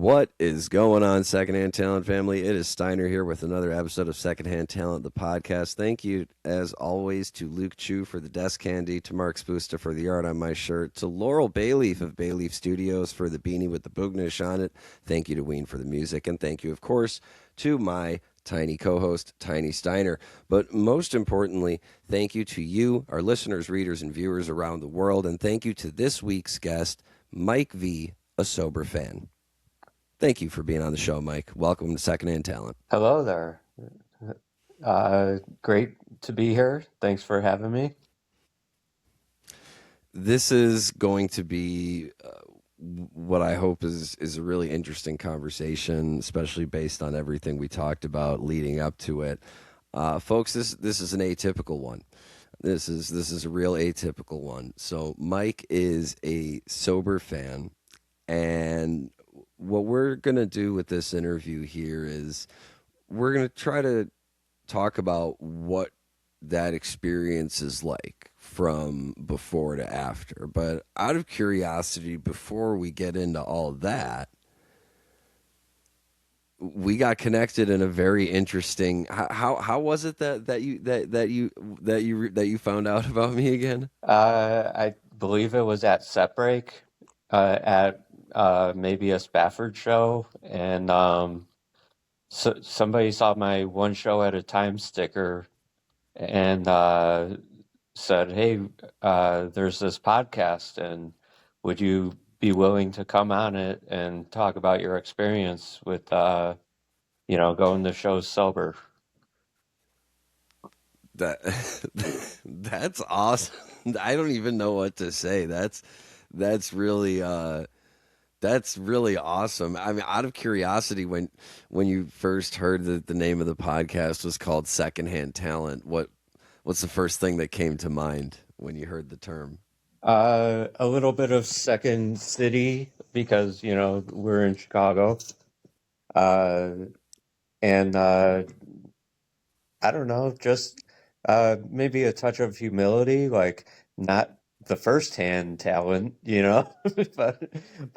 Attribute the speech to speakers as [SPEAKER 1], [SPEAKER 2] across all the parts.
[SPEAKER 1] What is going on, Secondhand Talent family? It is Steiner here with another episode of Secondhand Talent, the podcast. Thank you, as always, to Luke Chu for the desk candy, to Mark Spusta for the art on my shirt, to Laurel Bayleaf of Bayleaf Studios for the beanie with the boognish on it. Thank you to Ween for the music, and thank you, of course, to my tiny co-host, Tiny Steiner. But most importantly, thank you to you, our listeners, readers, and viewers around the world, and thank you to this week's guest, Mike V., a sober fan. Thank you for being on the show, Mike. Welcome to Secondhand Talent.
[SPEAKER 2] Hello there. Great to be here. Thanks for having me.
[SPEAKER 1] This is going to be what I hope is a really interesting conversation, especially based on everything we talked about leading up to it. Folks, this is an atypical one. This is a real atypical one. So Mike is a sober fan, and what we're going to do with this interview here is we're going to try to talk about what that experience is like from before to after. But out of curiosity, before we get into all that, we got connected in a very interesting. How was it that you found out about me again?
[SPEAKER 2] I believe it was at Set Break, at maybe a Spafford show, and so somebody saw my one show at a time sticker and said, "Hey, there's this podcast, and would you be willing to come on it and talk about your experience with going to shows sober?"
[SPEAKER 1] That's awesome. I don't even know what to say. That's really awesome. I mean, out of curiosity, when you first heard that the name of the podcast was called Secondhand Talent, what's the first thing that came to mind when you heard the term?
[SPEAKER 2] A little bit of Second City because we're in Chicago, and I don't know, just maybe a touch of humility, like not the first-hand talent,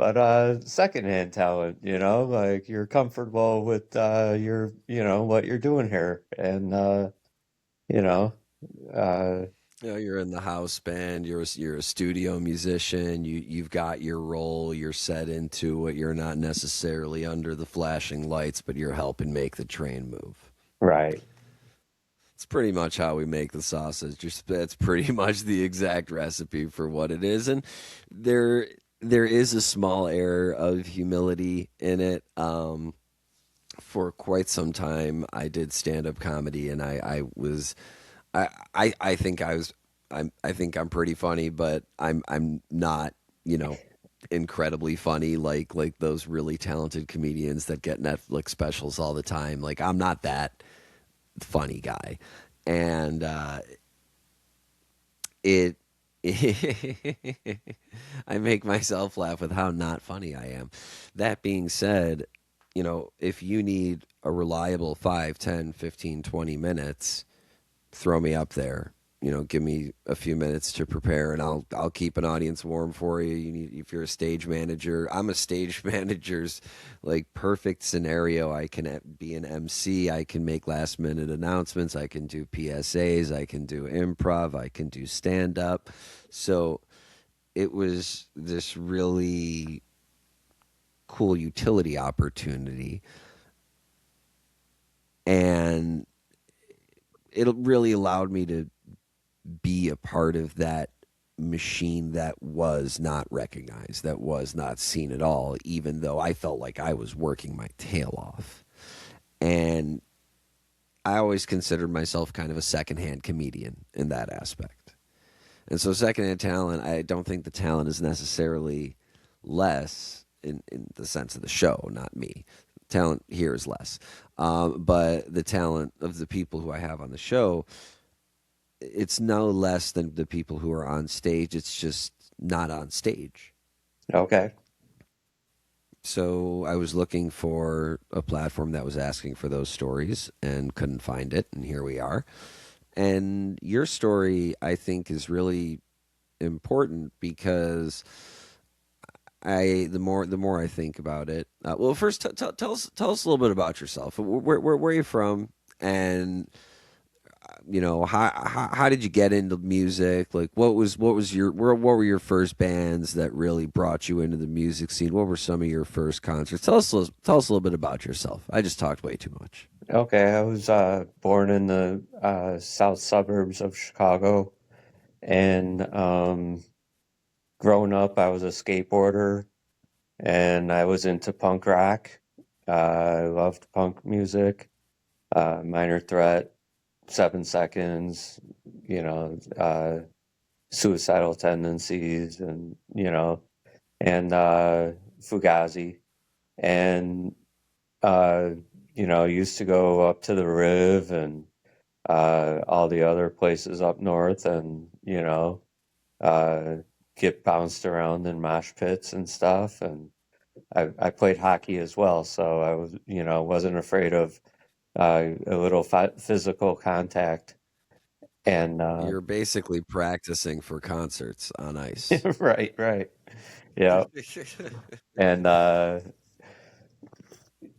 [SPEAKER 2] but second-hand talent, like you're comfortable with your, what you're doing here, and you know, uh,
[SPEAKER 1] You're in the house band. You're a studio musician. You've got your role. You're set into it. You're not necessarily under the flashing lights, but you're helping make the train move.
[SPEAKER 2] right,
[SPEAKER 1] It's pretty much how we make the sausage. That's pretty much the exact recipe for what it is, and there is a small air of humility in it. For quite some time, I did stand up comedy, and I think I think I'm pretty funny, but I'm not, incredibly funny like those really talented comedians that get Netflix specials all the time. Like, I'm not that funny guy, and it I make myself laugh with how not funny I am. That being said, if you need a reliable 5, 10, 15, 20 minutes, throw me up there. Give me a few minutes to prepare, and I'll keep an audience warm for you. If you're a stage manager, I'm a stage manager's like perfect scenario. I can be an MC. I can make last minute announcements. I can do PSAs. I can do improv. I can do stand up. So it was this really cool utility opportunity, and it really allowed me to be a part of that machine that was not recognized, that was not seen at all, even though I felt like I was working my tail off. And I always considered myself kind of a secondhand comedian in that aspect. And so secondhand talent, I don't think the talent is necessarily less in the sense of the show, not me. Talent here is less. But the talent of the people who I have on the show, it's no less than the people who are on stage. It's just not on stage.
[SPEAKER 2] okay.
[SPEAKER 1] So I was looking for a platform that was asking for those stories and couldn't find it. And here we are. And your story, I think, is really important because the more I think about it. Well, first tell us a little bit about yourself. Where are you from, and how did you get into music? Like, what was your what were your first bands that really brought you into the music scene? What were some of your first concerts? Tell us a little bit about yourself. I just talked way too much.
[SPEAKER 2] Okay, I was born in the south suburbs of Chicago, and growing up, I was a skateboarder, and I was into punk rock. I loved punk music, Minor Threat, 7 Seconds, Suicidal Tendencies, and and Fugazi, and uh, used to go up to the Riv and all the other places up north, and uh, get bounced around in mosh pits and stuff. And I played hockey as well, so I was wasn't afraid of a little physical contact. And
[SPEAKER 1] You're basically practicing for concerts on ice.
[SPEAKER 2] right, right, yeah, and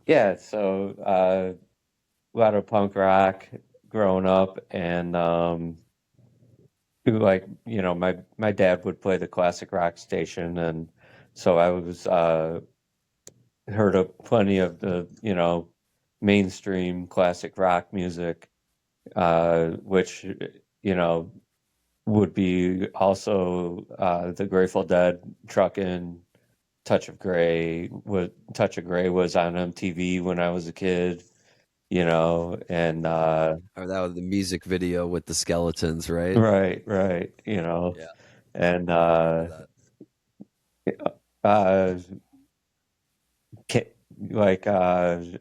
[SPEAKER 2] yeah, so a lot of punk rock growing up, and like my dad would play the classic rock station, and so I was heard of plenty of the mainstream classic rock music, which you know would be also the Grateful Dead, Truckin', Touch of Grey was on MTV when I was a kid, and
[SPEAKER 1] Or that was the music video with the skeletons, right?
[SPEAKER 2] right, right,
[SPEAKER 1] Yeah,
[SPEAKER 2] and
[SPEAKER 1] I remember that.
[SPEAKER 2] uh, like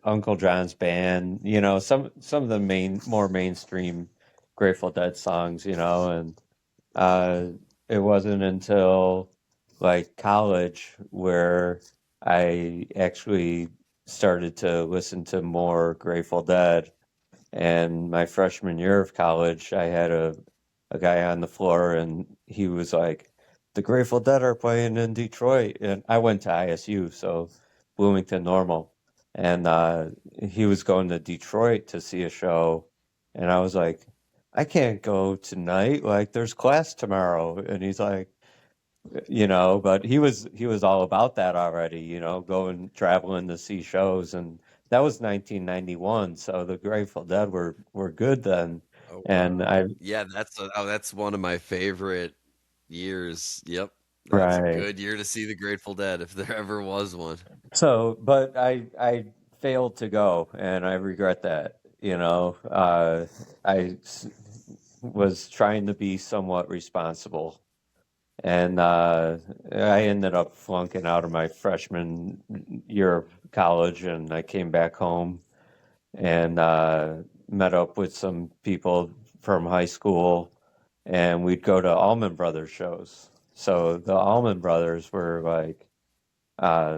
[SPEAKER 2] Uncle John's Band, some of the more mainstream Grateful Dead songs, and uh, it wasn't until like college where I actually started to listen to more Grateful Dead. And my freshman year of college, I had a guy on the floor, and he was like, "The Grateful Dead are playing in Detroit," and I went to ISU, so Bloomington Normal, and he was going to Detroit to see a show, and I was like, "I can't go tonight. Like, there's class tomorrow," and he's like, but he was all about that already, going traveling to see shows, and that was 1991, so the Grateful Dead were good then.
[SPEAKER 1] Oh
[SPEAKER 2] And
[SPEAKER 1] wow.
[SPEAKER 2] I
[SPEAKER 1] Yeah, that's one of my favorite years. Yep. That's a
[SPEAKER 2] right.
[SPEAKER 1] good year to see the Grateful Dead if there ever was one.
[SPEAKER 2] So, but I failed to go, and I regret that. Was trying to be somewhat responsible, and I ended up flunking out of my freshman year of college, and I came back home and met up with some people from high school, and we'd go to Allman Brothers shows. So the Allman Brothers were like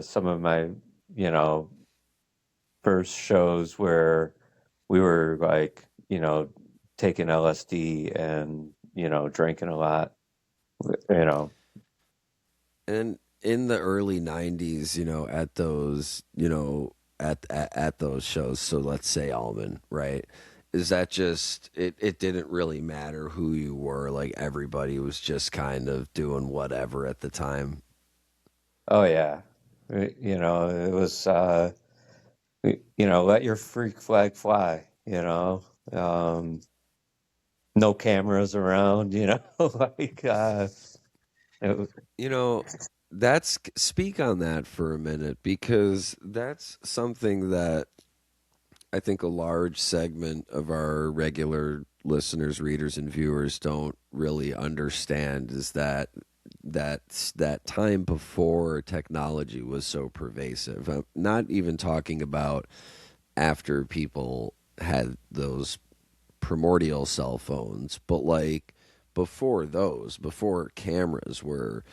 [SPEAKER 2] some of my, you know, first shows where we were like, taking LSD and, drinking a lot, you know.
[SPEAKER 1] And in the early 90s, at those, at those shows, so let's say Almond, right? Is that just it didn't really matter who you were, like everybody was just kind of doing whatever at the time.
[SPEAKER 2] Oh yeah. It was let your freak flag fly, no cameras around, like it,
[SPEAKER 1] You know, that's speak on that for a minute because that's something that I think a large segment of our regular listeners, readers, and viewers don't really understand is that time before technology was so pervasive. I'm not even talking about after people had those primordial cell phones, but like before those, before cameras were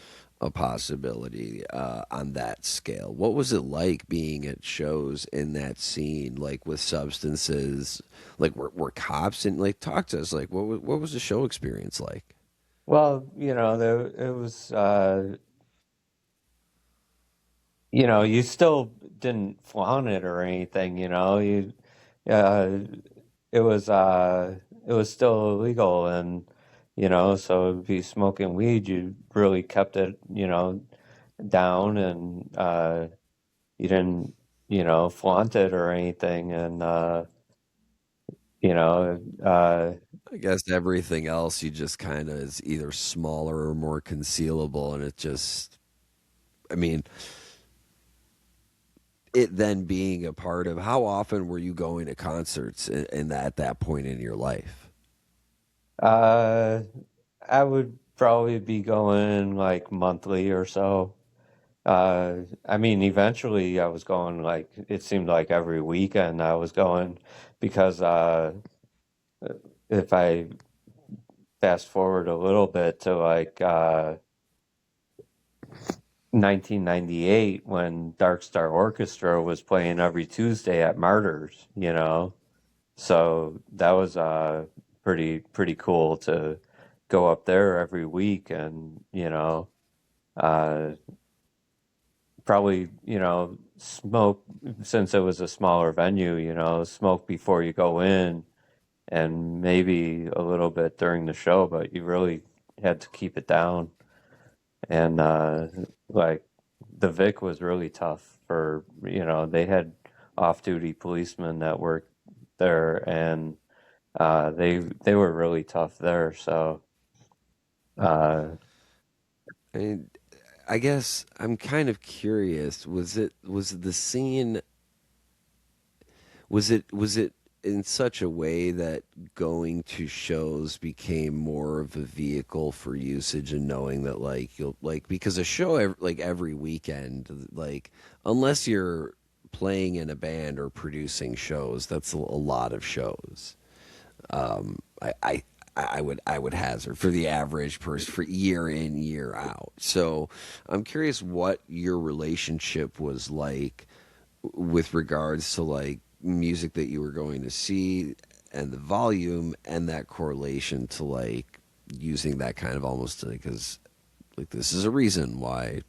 [SPEAKER 1] a possibility on that scale. What was it like being at shows in that scene, like with substances? Like were cops and like talk to us? Like what was the show experience like?
[SPEAKER 2] well, it was you still didn't flaunt it or anything, uh, it was, it was still illegal, and, so it'd be smoking weed, you really kept it, down, and, you didn't, flaunt it or anything, and, you know, uh,
[SPEAKER 1] I guess everything else you just kind of is either smaller or more concealable, and it just, I mean, it then being a part of how often were you going to concerts in that at that point in your life?
[SPEAKER 2] uh, I would probably be going like monthly or so. I mean, eventually I was going like it seemed like every weekend I was going because if I fast forward a little bit to like 1998 when Dark Star Orchestra was playing every Tuesday at Martyrs, so that was pretty cool to go up there every week and uh probably, smoke since it was a smaller venue, smoke before you go in and maybe a little bit during the show, but you really had to keep it down. And like the Vic was really tough for, they had off-duty policemen that worked there and they were really tough there. So uh
[SPEAKER 1] I mean, I guess I'm kind of curious. Was the scene was it in such a way that going to shows became more of a vehicle for usage and knowing that like you'll like because a show like every weekend like unless you're playing in a band or producing shows that's a lot of shows. I would hazard for the average person for year in year out. So I'm curious what your relationship was like with regards to like music that you were going to see and the volume and that correlation to like using that kind of almost because like this is a reason why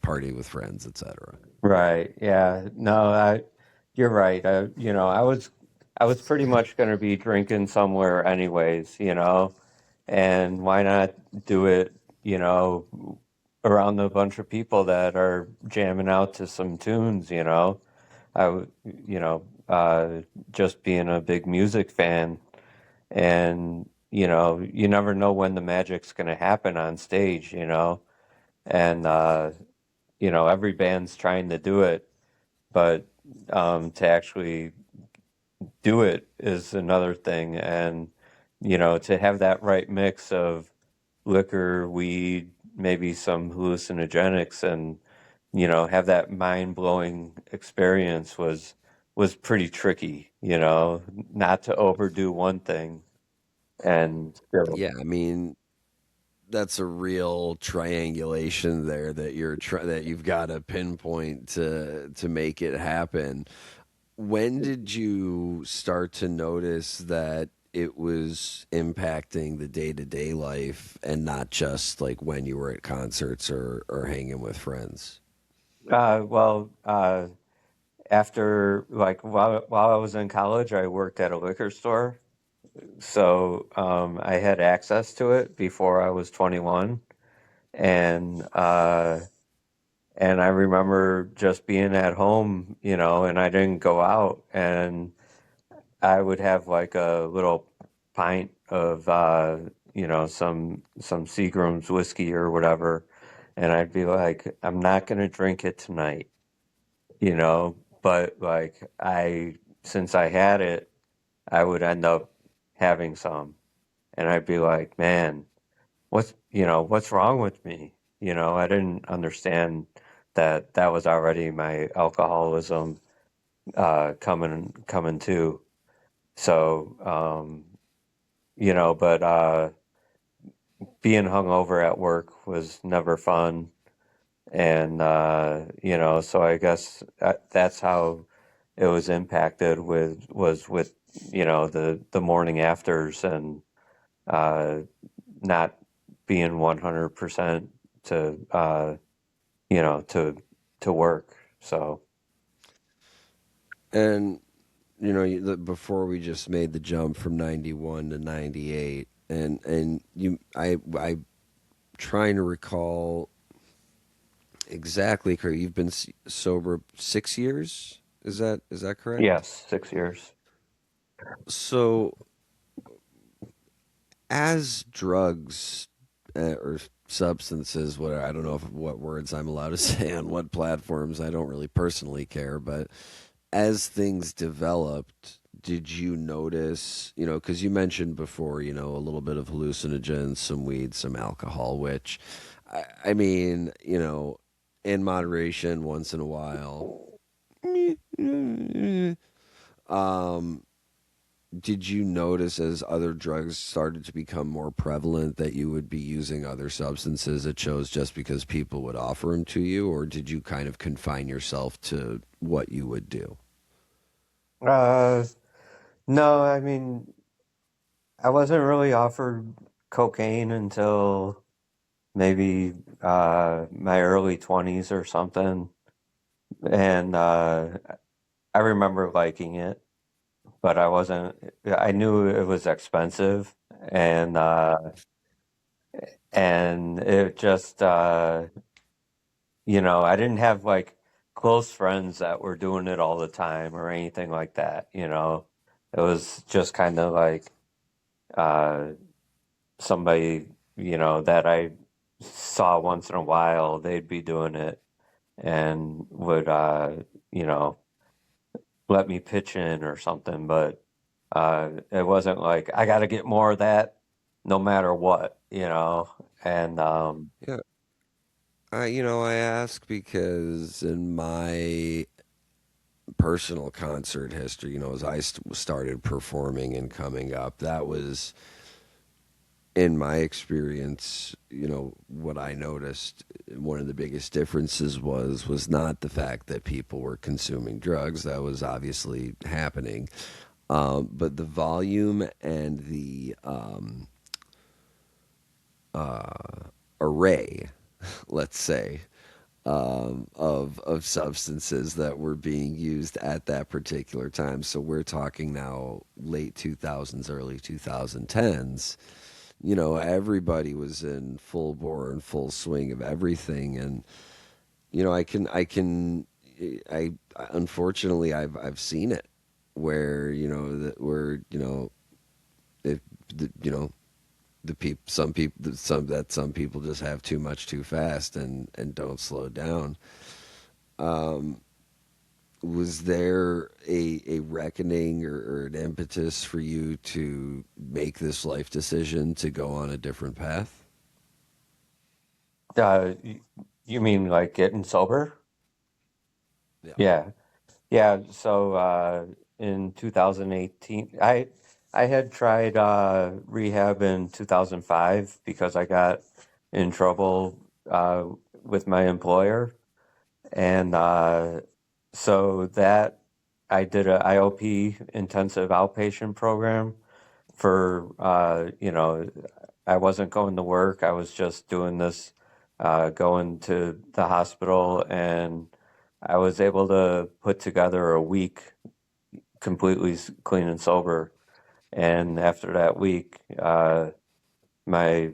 [SPEAKER 1] party with friends etc.
[SPEAKER 2] right, yeah. No, you're right. I was pretty much going to be drinking somewhere anyways, and why not do it, around a bunch of people that are jamming out to some tunes, I, w- you know, just being a big music fan, and you never know when the magic's going to happen on stage, and every band's trying to do it, but to actually do it is another thing, and to have that right mix of liquor, weed, maybe some hallucinogenics, and have that mind blowing experience was pretty tricky. Not to overdo one thing and still.
[SPEAKER 1] Yeah, I mean that's a real triangulation there that that you've got to pinpoint to make it happen. When did you start to notice that it was impacting the day-to-day life and not just like when you were at concerts or hanging with friends?
[SPEAKER 2] Well, after like while I was in college, I worked at a liquor store, so I had access to it before I was 21, and I remember just being at home, and I didn't go out, and I would have like a little pint of some Seagram's whiskey or whatever, and I'd be like, I'm not gonna drink it tonight, but like since I had it, I would end up having some, and I'd be like, man, what's wrong with me? I didn't understand that that was already my alcoholism coming too. So but being hungover at work was never fun, and so I guess that's how it was impacted with the morning afters and uh, not being 100% to to to work. So
[SPEAKER 1] And before we just made the jump from 91 to 98, and I trying to recall exactly correct. You've been sober 6 years. Is that correct?
[SPEAKER 2] yes, 6 years.
[SPEAKER 1] So, as drugs or substances, what I don't know what words I'm allowed to say on what platforms. I don't really personally care, but as things developed, did you notice? Because you mentioned before, a little bit of hallucinogens, some weed, some alcohol, which, I mean, in moderation, once in a while. Um, did you notice as other drugs started to become more prevalent that you would be using other substances that chose just because people would offer them to you, or did you kind of confine yourself to what you would do?
[SPEAKER 2] Uh, no, I mean, I wasn't really offered cocaine until maybe my early 20s or something. And I remember liking it, but I wasn't, I knew it was expensive and it just I didn't have like close friends that were doing it all the time or anything like that. It was just kind of like uh somebody, that I saw once in a while, they'd be doing it and would you know, let me pitch in or something, but it wasn't like I got to get more of that no matter what. And
[SPEAKER 1] Yeah, I ask because in my personal concert history, as I started performing and coming up, that was in my experience, what I noticed, one of the biggest differences was not the fact that people were consuming drugs. That was obviously happening, but the volume and the array, let's say, of substances that were being used at that particular time. So we're talking now late 2000s, early 2010s. Everybody was in full bore and full swing of everything, and I unfortunately I've seen it where if the people some people just have too much too fast and don't slow down. Was there a reckoning or an impetus for you to make this life decision to go on a different path?
[SPEAKER 2] y- you mean like getting sober?
[SPEAKER 1] Yeah.
[SPEAKER 2] Yeah. Yeah, so in 2018, I had tried rehab in 2005 because I got in trouble with my employer, and so that I did a IOP, intensive outpatient program for I wasn't going to work. I was just doing this, going to the hospital, and I was able to put together a week completely clean and sober. And after that week, my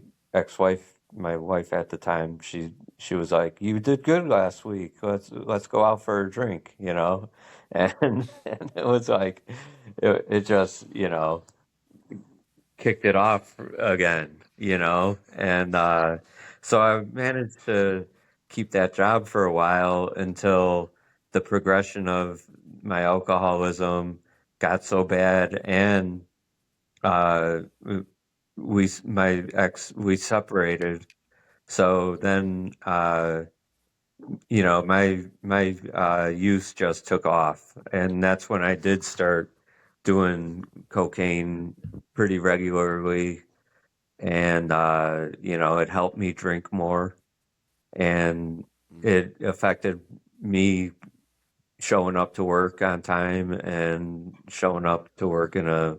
[SPEAKER 2] my wife at the time, she was like, "You did good last week. Let's go out for a drink." And it was like, it just kicked it off again. And so I managed to keep that job for a while until the progression of my alcoholism got so bad, and uh, my ex, we separated. So then, my use just took off, and that's when I did start doing cocaine pretty regularly, and it helped me drink more, and it affected me showing up to work on time and showing up to work in a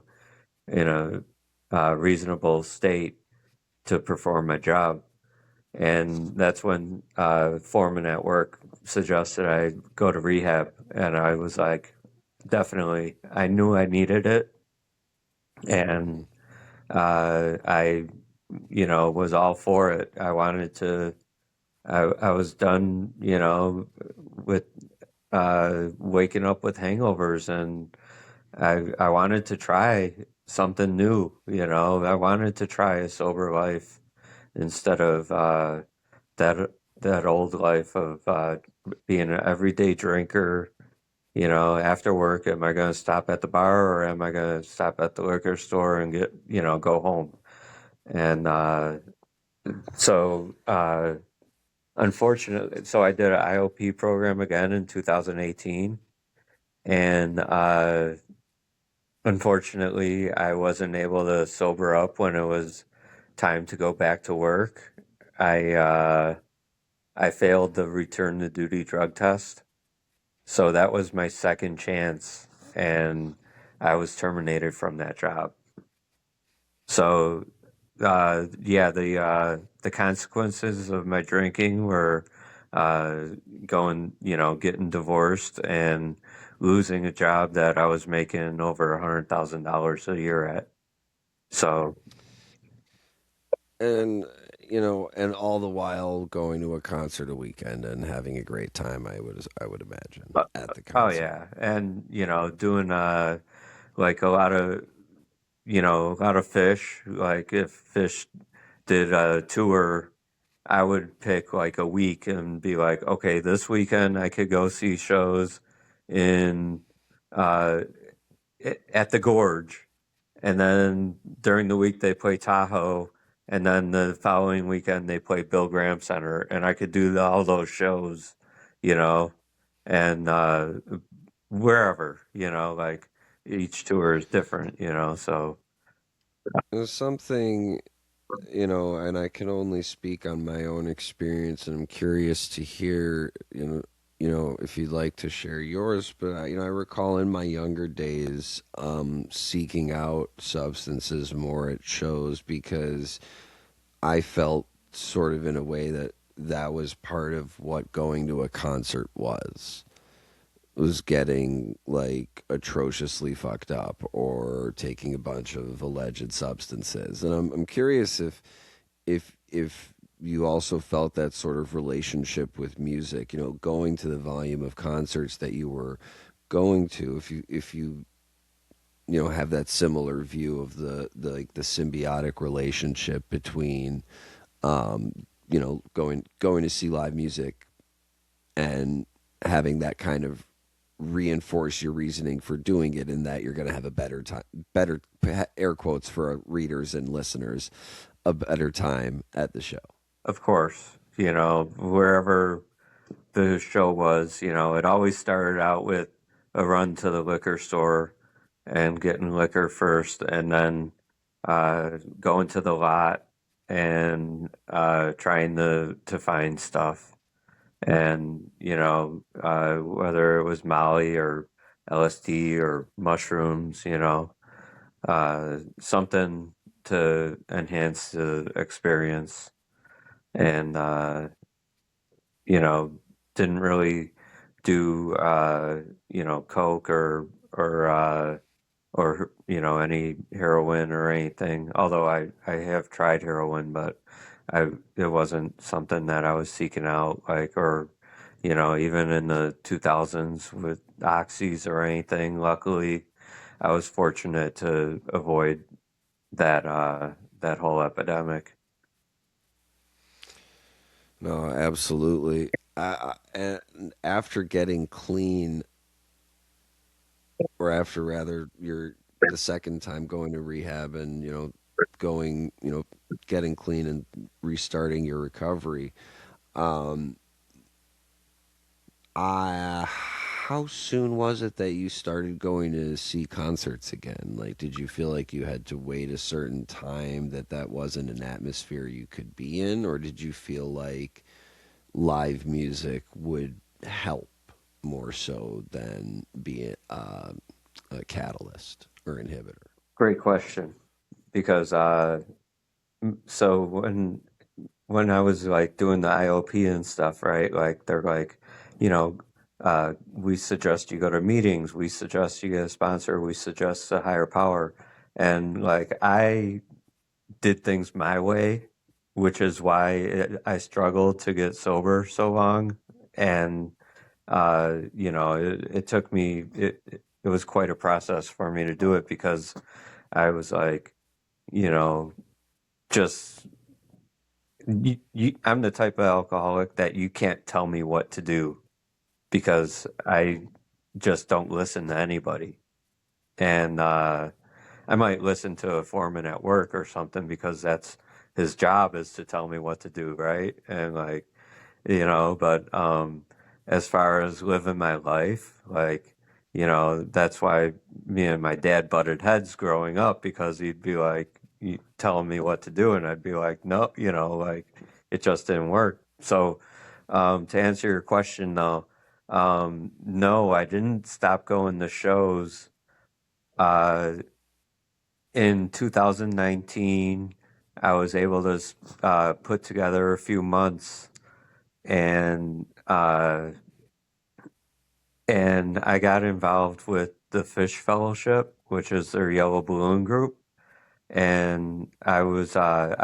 [SPEAKER 2] reasonable state to perform my job. And that's when foreman at work suggested I go to rehab, and I was like, definitely. I knew I needed it, and I, was all for it. I wanted to. I was done, with waking up with hangovers, and I wanted to try something new. I wanted to try a sober life instead of that that old life of being an everyday drinker. After work, am I going to stop at the bar or am I going to stop at the liquor store and go home? And so, unfortunately, so I did an IOP program again in 2018. And unfortunately, I wasn't able to sober up when it was time to go back to work. I, uh, I failed the return to duty drug test. So that was my second chance, and I was terminated from that job. So, yeah, the consequences of my drinking were uh, getting divorced and losing a job that I was making over $100,000 a year at. So,
[SPEAKER 1] And and all the while going to a concert a weekend and having a great time. I would imagine
[SPEAKER 2] uh,
[SPEAKER 1] at the
[SPEAKER 2] oh
[SPEAKER 1] concert.
[SPEAKER 2] yeah, and doing like a lot of fish. Like if Fish did a tour, I would pick like a week and be like, okay, this weekend I could go see shows in uh, at the Gorge, and then during the week they play Tahoe, and then the following weekend they play Bill Graham Center, and I could do all those shows, you know, and wherever, like each tour is different, so.
[SPEAKER 1] There's something, and I can only speak on my own experience, and I'm curious to hear, if you'd like to share yours. But I recall in my younger days, seeking out substances more at shows because I felt sort of in a way that that was part of what going to a concert was getting like atrociously fucked up or taking a bunch of alleged substances. And I'm curious if you also felt that sort of relationship with music, going to the volume of concerts that you were going to, if you have that similar view of the like the symbiotic relationship between going to see live music and having that kind of reinforce your reasoning for doing it, in that you're going to have a better time, better air quotes for readers and listeners, a better time at the show.
[SPEAKER 2] Of course, wherever the show was, it always started out with a run to the liquor store and getting liquor first, and then going to the lot and trying to find stuff. And, whether it was Molly or LSD or mushrooms, something to enhance the experience. And you know, didn't really do coke or any heroin or anything. Although I have tried heroin, but it wasn't something that I was seeking out, like, or even in the 2000s with oxys or anything. Luckily, I was fortunate to avoid that whole epidemic.
[SPEAKER 1] No, absolutely. And after getting clean, or after rather your the second time going to rehab and going getting clean and restarting your recovery, um, how soon was it that you started going to see concerts again? Like, did you feel like you had to wait a certain time, that wasn't an atmosphere you could be in, or did you feel like live music would help more so than be a catalyst or inhibitor?
[SPEAKER 2] Great question, because so when when I was like doing the IOP and stuff, right? Like they're like, you know, we suggest you go to meetings, we suggest you get a sponsor, we suggest a higher power. And like I did things my way, which is why I struggled to get sober so long. And it took me it was quite a process for me to do it because I was like, you know, just I'm the type of alcoholic that you can't tell me what to do because I just don't listen to anybody. And I might listen to a foreman at work or something because that's his job is to tell me what to do, right? And like, but as far as living my life, like, that's why me and my dad butted heads growing up because he'd be like telling me what to do and I'd be like, no, like it just didn't work. So to answer your question though, no, I didn't stop going to shows. Uh, in 2019, I was able to put together a few months and I got involved with the Fish Fellowship, which is their Yellow Balloon group. And I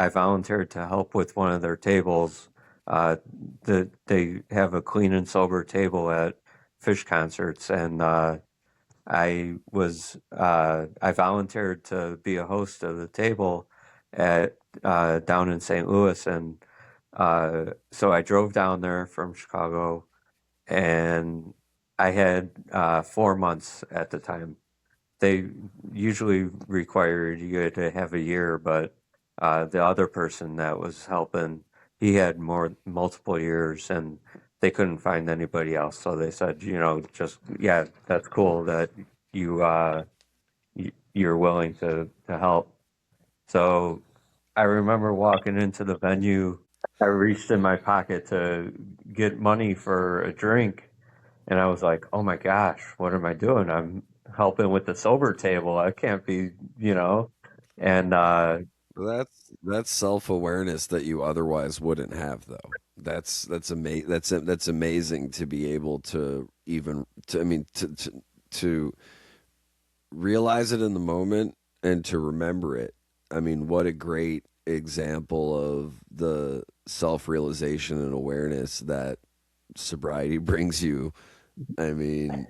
[SPEAKER 2] volunteered to help with one of their tables. Uh, they have a clean and sober table at Fish concerts, and I volunteered to be a host of the table at down in St. Louis, and so I drove down there from Chicago, and I had 4 months at the time. They usually required you to have a year, but the other person that was helping, he had multiple years, and they couldn't find anybody else. So they said, just yeah, that's cool that you you're willing to help. So I remember walking into the venue. I reached in my pocket to get money for a drink, and I was like, "Oh my gosh, what am I doing? I'm helping with the sober table. I can't be, you know." And
[SPEAKER 1] That's self awareness that you otherwise wouldn't have, though. That's amazing to be able to even to I mean to realize it in the moment and to remember it. I mean, what a great example of the self realization and awareness that sobriety brings you. I mean,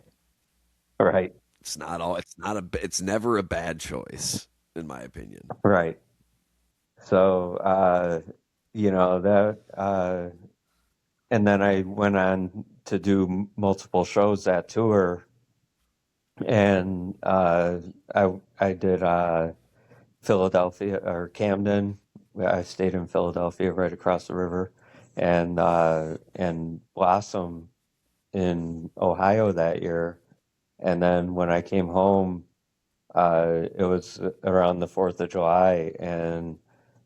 [SPEAKER 2] right,
[SPEAKER 1] it's never a bad choice, in my opinion.
[SPEAKER 2] right. So that, and then I went on to do multiple shows that tour, and I did Philadelphia or Camden. I stayed in Philadelphia, right across the river, and Blossom in Ohio that year. And then when I came home, it was around the 4th of July, and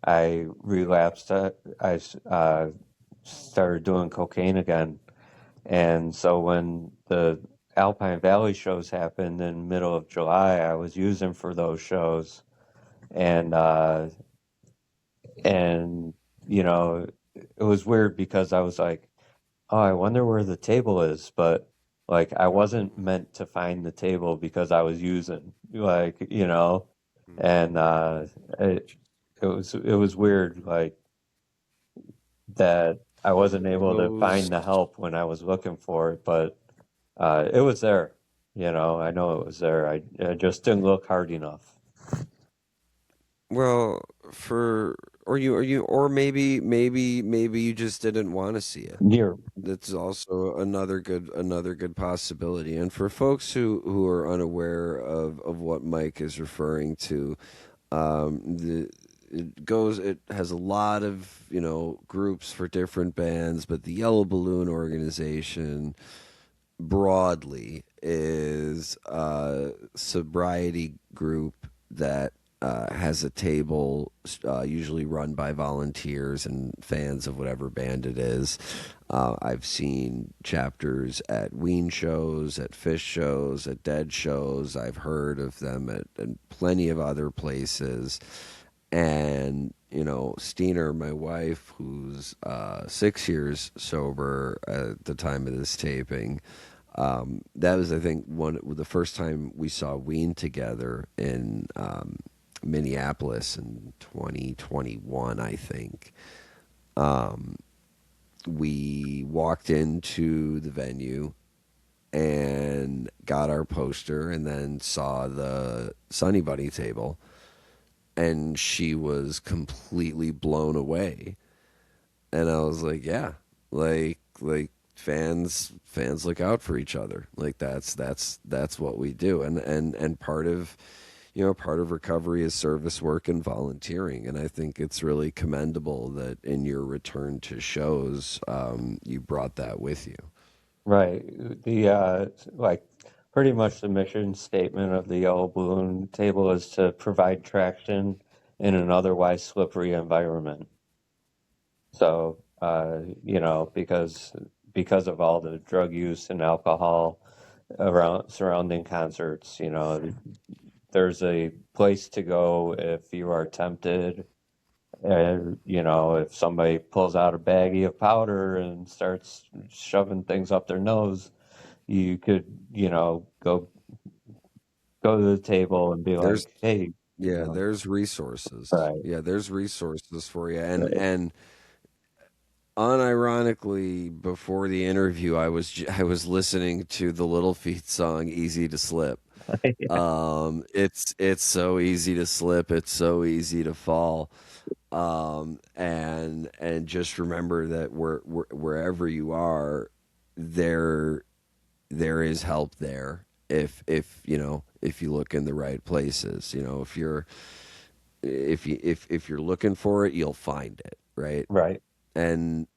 [SPEAKER 2] I relapsed. I started doing cocaine again. And so when the Alpine Valley shows happened in middle of July, I was using for those shows. And and you know it was weird because I was like, oh, I wonder where the table is, but like I wasn't meant to find the table because I was using, like, and it it was weird, like that I wasn't able to
[SPEAKER 1] Those
[SPEAKER 2] find the help when I was looking for it, but it was there. I know it was there. I just didn't look hard enough.
[SPEAKER 1] Well, for or maybe you just didn't want to see it.
[SPEAKER 2] Near,
[SPEAKER 1] That's also another good possibility. And for folks who are unaware of what Mike is referring to, it has a lot of groups for different bands, but the Yellow Balloon organization broadly is a sobriety group that has a table, usually run by volunteers and fans of whatever band it is. I've seen chapters at Ween shows, at Fish shows, at Dead shows. I've heard of them at plenty of other places. And Steiner, my wife, who's 6 years sober at the time of this taping, that was, I think, the first time we saw Ween together in Minneapolis in 2021, I think. We walked into the venue and got our poster and then saw the Sunny Bunny table, and she was completely blown away. And I was like, yeah, like fans look out for each other. Like that's what we do. And part of recovery is service work and volunteering. And I think it's really commendable that in your return to shows, you brought that with you.
[SPEAKER 2] Right. The like pretty much the mission statement of the Yellow Balloon Table is to provide traction in an otherwise slippery environment. So, because of all the drug use and alcohol around surrounding concerts, there's a place to go if you are tempted. If somebody pulls out a baggie of powder and starts shoving things up their nose, you could, go to the table and be
[SPEAKER 1] There's
[SPEAKER 2] like, hey,
[SPEAKER 1] Yeah, there's resources.
[SPEAKER 2] right,
[SPEAKER 1] Yeah, there's resources for you. And
[SPEAKER 2] right,
[SPEAKER 1] and unironically, before the interview, I was listening to the Little Feat song "Easy to Slip." It's so easy to slip. It's so easy to fall. And just remember that wherever you are, there there is help there. If you look in the right places, if you're looking for it, you'll find it, right?
[SPEAKER 2] right.
[SPEAKER 1] And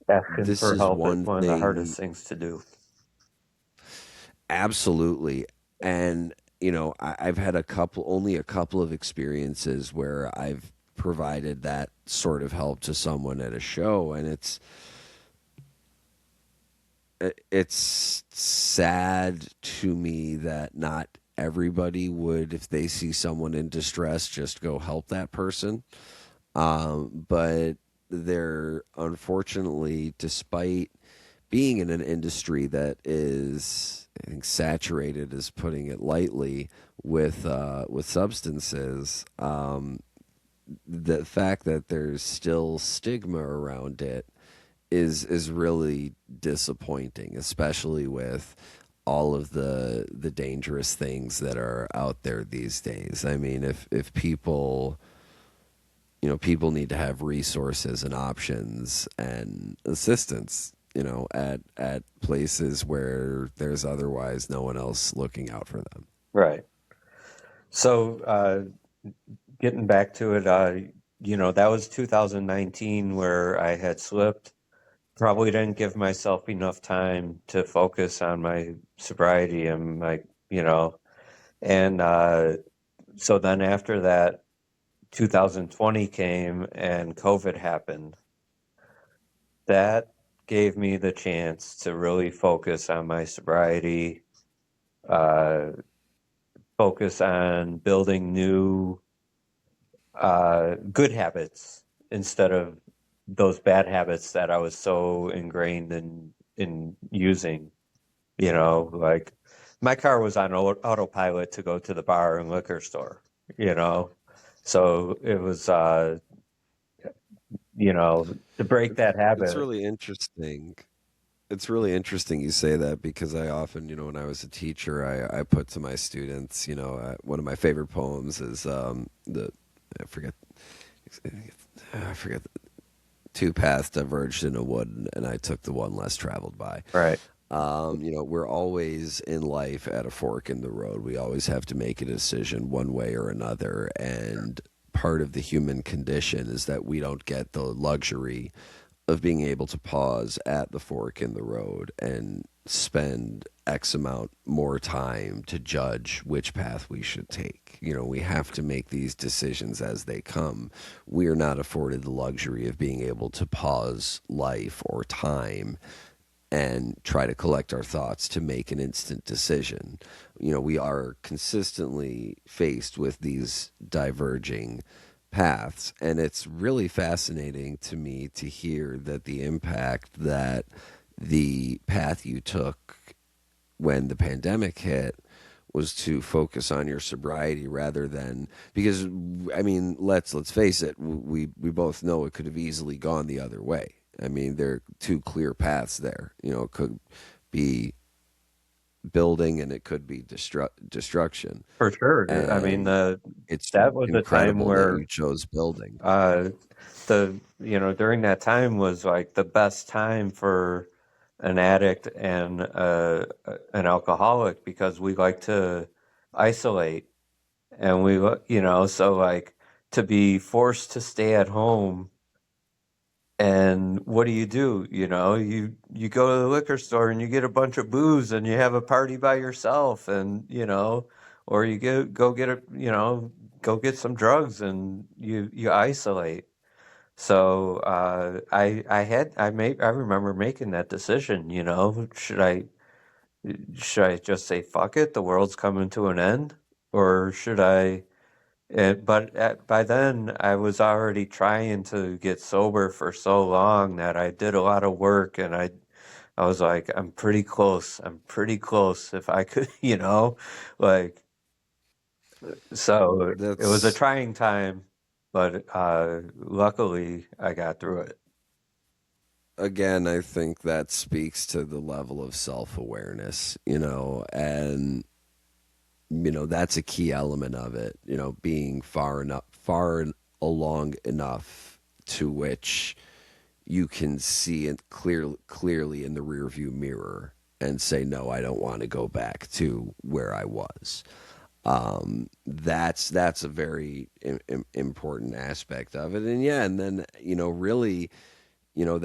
[SPEAKER 2] Asking
[SPEAKER 1] this
[SPEAKER 2] for
[SPEAKER 1] is
[SPEAKER 2] help is
[SPEAKER 1] one
[SPEAKER 2] one of the hardest
[SPEAKER 1] thing.
[SPEAKER 2] things to do.
[SPEAKER 1] Absolutely. And I've had only a couple of experiences where I've provided that sort of help to someone at a show, and it's sad to me that not everybody would, if they see someone in distress, just go help that person. But they're, unfortunately, despite being in an industry that is, I think, saturated, is putting it lightly, with substances, the fact that there's still stigma around it is really disappointing, especially with all of the dangerous things that are out there these days. I mean, if people need to have resources and options and assistance, at places where there's otherwise no one else looking out for them.
[SPEAKER 2] Right. So, getting back to it, that was 2019 where I had slipped. Probably didn't give myself enough time to focus on my sobriety and and so then after that, 2020 came and COVID happened. That gave me the chance to really focus on my sobriety, uh, focus on building new good habits instead of those bad habits that I was so ingrained in using. Like my car was on autopilot to go to the bar and liquor store. You know, so it was to break
[SPEAKER 1] It's
[SPEAKER 2] that
[SPEAKER 1] it's
[SPEAKER 2] habit.
[SPEAKER 1] really interesting. It's really interesting you say that, because I often, when I was a teacher, I put to my students, one of my favorite poems is the I forget I forget two paths diverged in a wood, and I took the one less traveled by.
[SPEAKER 2] Right,
[SPEAKER 1] We're always in life at a fork in the road. We always have to make a decision one way or another. And part of the human condition is that we don't get the luxury of being able to pause at the fork in the road and spend X amount more time to judge which path we should take. We have to make these decisions as they come. We are not afforded the luxury of being able to pause life or time and try to collect our thoughts to make an instant decision. We are consistently faced with these diverging paths, and it's really fascinating to me to hear that the impact that the path you took when the pandemic hit was to focus on your sobriety rather than, because I mean, let's face it, we both know it could have easily gone the other way. I mean, there are two clear paths there. You know, it could be building and it could be destruction.
[SPEAKER 2] For sure. I mean,
[SPEAKER 1] And it's
[SPEAKER 2] that was a time
[SPEAKER 1] incredible that
[SPEAKER 2] where
[SPEAKER 1] you chose building.
[SPEAKER 2] uh, during that time was like the best time for an addict and an alcoholic because we like to isolate and so like to be forced to stay at home. And what do? You go to the liquor store and you get a bunch of booze and you have a party by yourself and or you go get go get some drugs and you isolate. So I remember making that decision, should I just say fuck it, the world's coming to an end, or should I by then, I was already trying to get sober for so long that I did a lot of work, and I was like, I'm pretty close. I'm pretty close. If I could, like, so it was a
[SPEAKER 1] That's
[SPEAKER 2] trying time, but luckily I got through it.
[SPEAKER 1] again, I think that speaks to the level of self awareness, and that's a key element of it. Being far along enough to which you can see it clearly in the rearview mirror and say, no, I don't want to go back to where I was. That's a very important aspect of it. And yeah, and then really,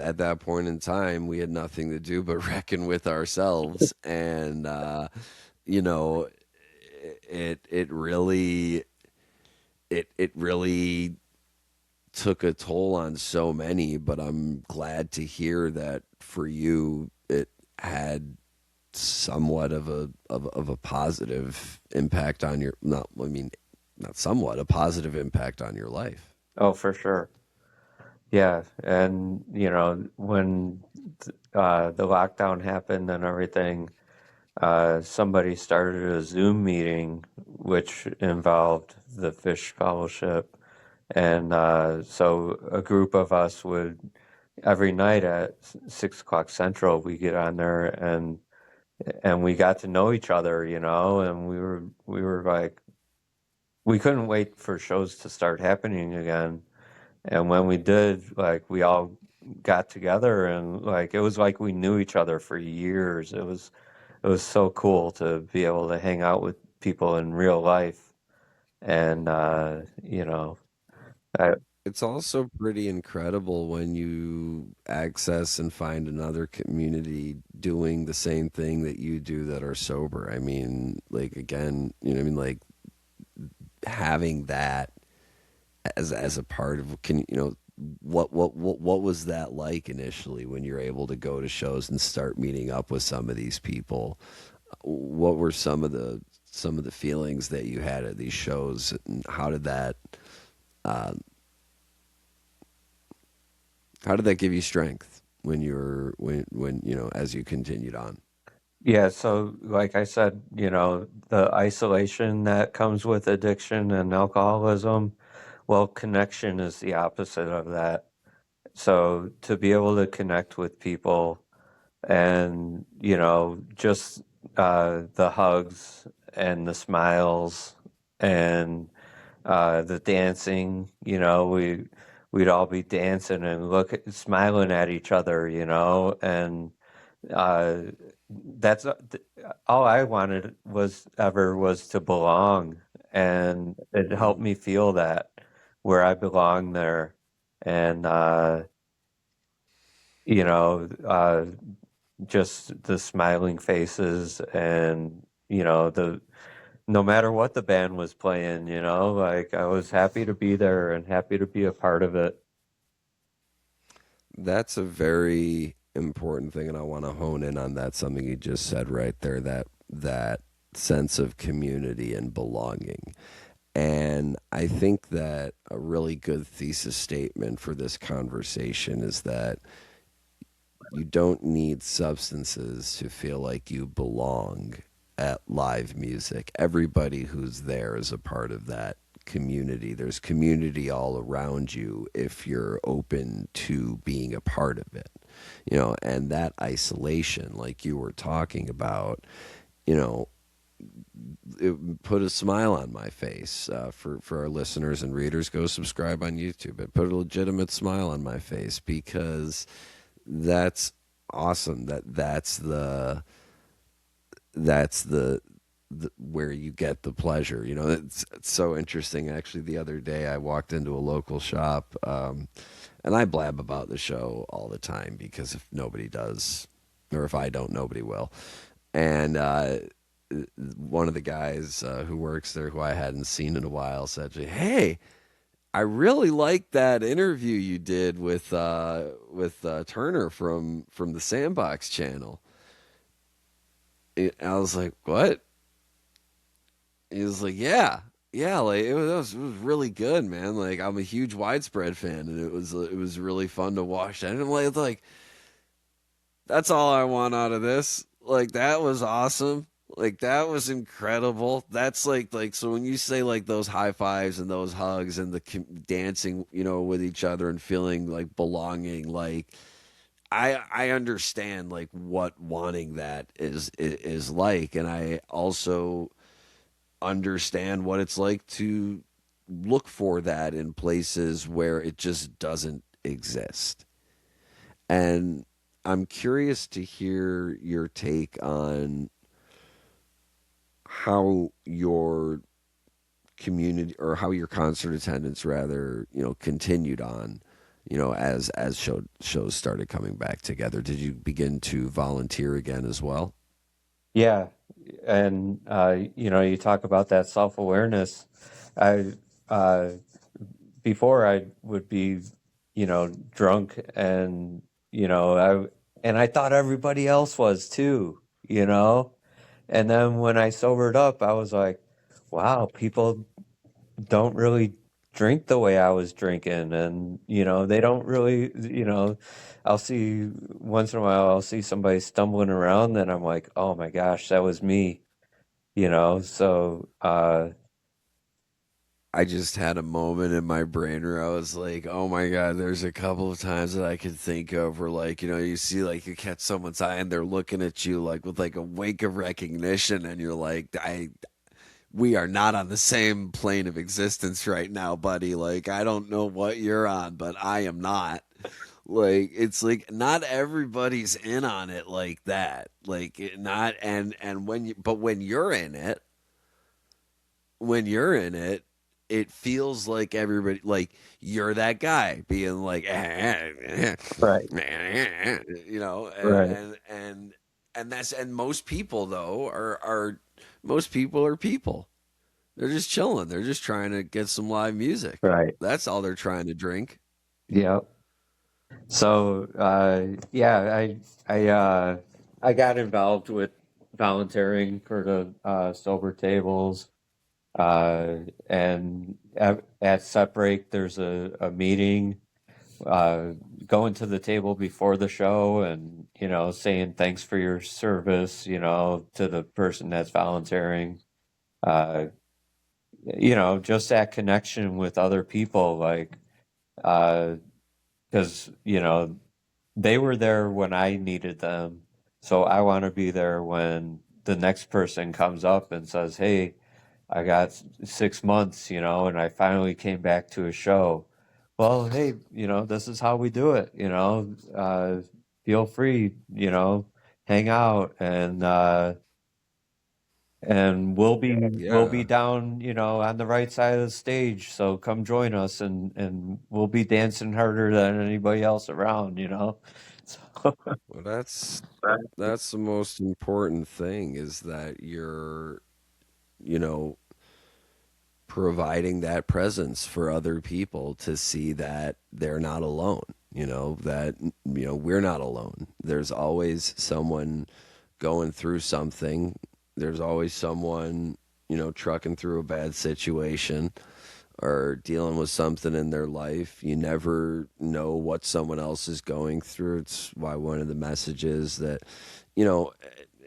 [SPEAKER 1] at that point in time, we had nothing to do but reckon with ourselves, and you know, it really took a toll on so many. But I'm glad to hear that for you, it had somewhat of a positive impact on your, not, I mean, not somewhat, a positive impact on your life.
[SPEAKER 2] Oh, for sure. Yeah, and when the lockdown happened and everything, somebody started a Zoom meeting which involved the Fish Fellowship. And so a group of us would, every night at 6 o'clock Central, we get on there and we got to know each other, and we were like, we couldn't wait for shows to start happening again. And when we did, like we all got together and like it was like we knew each other for years. It was so cool to be able to hang out with people in real life. And I,
[SPEAKER 1] It's also pretty incredible when you access and find another community doing the same thing that you do that are sober. I mean, like, again, what I mean, like, having that as a part of, can what was that like initially when you're able to go to shows and start meeting up with some of these people? What were some of the feelings that you had at these shows, and uh, how did that give you strength when as you continued on?
[SPEAKER 2] yeah, so like I said, the isolation that comes with addiction and alcoholism, well, connection is the opposite of that. So to be able to connect with people and just the hugs and the smiles and the dancing, we'd all be dancing and smiling at each other, and uh, all I wanted was to belong, and it helped
[SPEAKER 1] Mm.
[SPEAKER 2] me feel that where I belong there, and you know, uh, just the smiling faces and the no matter what the band was playing, like I was happy to be there and happy to be a part of it.
[SPEAKER 1] That's a very important thing, and I want to hone in on that. Something you just said right there, that sense of community and belonging. And I think that a really good thesis statement for this conversation is that you don't need substances to feel like you belong at live music. Everybody who's there is a part of that community. There's community all around you if you're open to being a part of it. And that isolation, like you were talking about, you know, it put a smile on my face. For our listeners and readers, go subscribe on YouTube. It put a legitimate smile on my face because that's awesome. That's the where you get the pleasure. It's so interesting. Actually, the other day I walked into a local shop, and I blab about the show all the time because if nobody does, or if I don't, nobody will. And one of the guys who works there, who I hadn't seen in a while, said, "Hey, I really liked that interview you did with Turner from the Sandbox channel." I was like, "What?" He was like, "Yeah, yeah, like it was really good, man. Like I'm a huge Widespread fan, and it was really fun to watch." And I'm like, that's all I want out of this. Like that was awesome. Like that was incredible. That's like so when you say like those high fives and those hugs and the dancing, with each other and feeling like belonging, like I understand like what wanting that is like, and I also understand what it's like to look for that in places where it just doesn't exist. And I'm curious to hear your take on how your community or how your concert attendance rather, continued on, as shows started coming back together. Did you begin to volunteer again as well?
[SPEAKER 2] Yeah, and you talk about that self-awareness. I Before I would be, drunk and I thought everybody else was too, you know. And then when I sobered up, I was like, wow, people don't really drink the way I was drinking, and they don't really, I'll see once in a while I'll see somebody stumbling around, and I'm like, oh my gosh, that was me, so
[SPEAKER 1] I just had a moment in my brain where I was like, oh my God, there's a couple of times that I could think of where, like, you see, like, you catch someone's eye and they're looking at you, like, with like a wink of recognition, and you're like, we are not on the same plane of existence right now, buddy. Like, I don't know what you're on, but I am not. Like, it's like not everybody's in on it like that. Like, not, and but when you're in it, it feels like everybody, like you're that guy being like,
[SPEAKER 2] right,
[SPEAKER 1] and
[SPEAKER 2] right,
[SPEAKER 1] and most people though are most people are people. They're just chilling. They're just trying to get some live music.
[SPEAKER 2] right,
[SPEAKER 1] That's all they're trying to drink.
[SPEAKER 2] yeah. So yeah, I got involved with volunteering for the sober tables, and at set break there's a meeting. Going to the table before the show and saying thanks for your service, to the person that's volunteering. Uh, just that connection with other people, like because they were there when I needed them. So I want to be there when the next person comes up and says, "Hey, I got 6 months, and I finally came back to a show." Well, hey, this is how we do it, feel free, hang out, and we'll be
[SPEAKER 1] Yeah.
[SPEAKER 2] down, on the right side of the stage. So come join us, and we'll be dancing harder than anybody else around, So,
[SPEAKER 1] Well, that's the most important thing is that you're, you know, providing that presence for other people to see that they're not alone, that, we're not alone. There's always someone going through something. There's always someone, trucking through a bad situation or dealing with something in their life. You never know what someone else is going through. It's why one of the messages that, you know,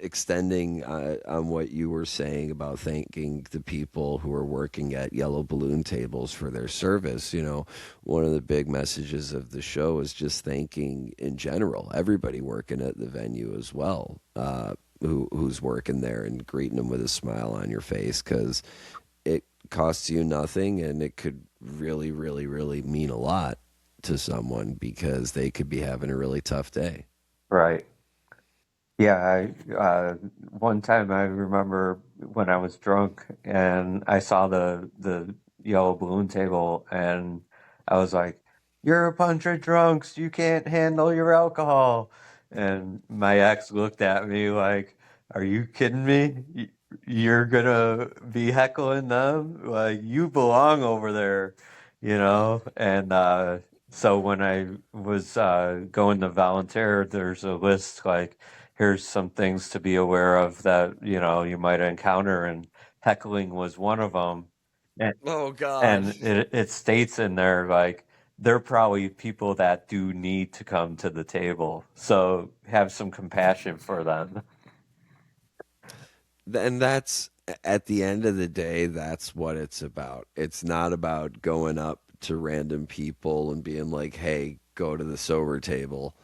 [SPEAKER 1] extending on what you were saying about thanking the people who are working at yellow balloon tables for their service, one of the big messages of the show is just thanking in general everybody working at the venue as well. Who's working there and greeting them with a smile on your face because it costs you nothing and it could really, really, really mean a lot to someone because they could be having a really tough day.
[SPEAKER 2] Right. Yeah, one time I remember when I was drunk and I saw the yellow balloon table and I was like, "You're a bunch of drunks. You can't handle your alcohol." And my ex looked at me like, "Are you kidding me? You're gonna be heckling them? Like you belong over there, you know?" And so when I was going to volunteer, there's a list like here's some things to be aware of that you might encounter, and heckling was one of them. and,
[SPEAKER 1] Oh God.
[SPEAKER 2] and it states in there like they're probably people that do need to come to the table, so have some compassion for them.
[SPEAKER 1] And that's at the end of the day, that's what it's about. It's not about going up to random people and being like, hey, go to the sober table.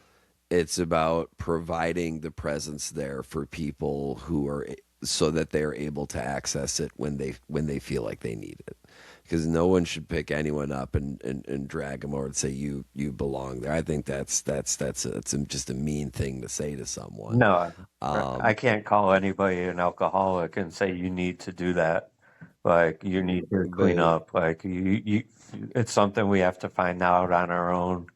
[SPEAKER 1] It's about providing the presence there for people who are so that they're able to access it when they feel like they need it. Because no one should pick anyone up and drag them over and say you belong there. I think that's just a mean thing to say to someone.
[SPEAKER 2] No, I
[SPEAKER 1] Um,
[SPEAKER 2] can't call anybody an alcoholic and say you need to do that. Like you need to clean
[SPEAKER 1] but
[SPEAKER 2] up. Like it's something we have to find out on our own.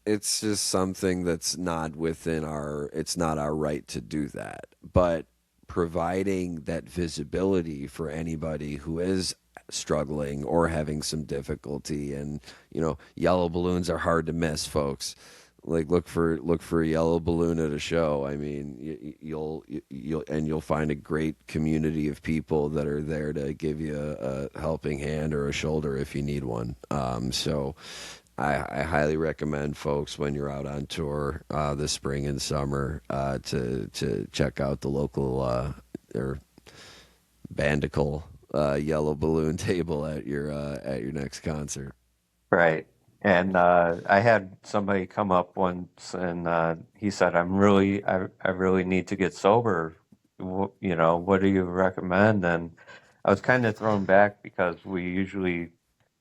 [SPEAKER 1] it's just something that's not within our it's not our right to do that, but providing that visibility for anybody who is struggling or having some difficulty. And yellow balloons are hard to miss, folks. Like look for a yellow balloon at a show. I mean, you'll find a great community of people that are there to give you a helping hand or a shoulder if you need one. So I highly recommend folks when you're out on tour this spring and summer to check out the local or bandical yellow balloon table at your next concert.
[SPEAKER 2] Right. And I had somebody come up once and he said, I really need to get sober. What do you recommend? And I was kind of thrown back because we usually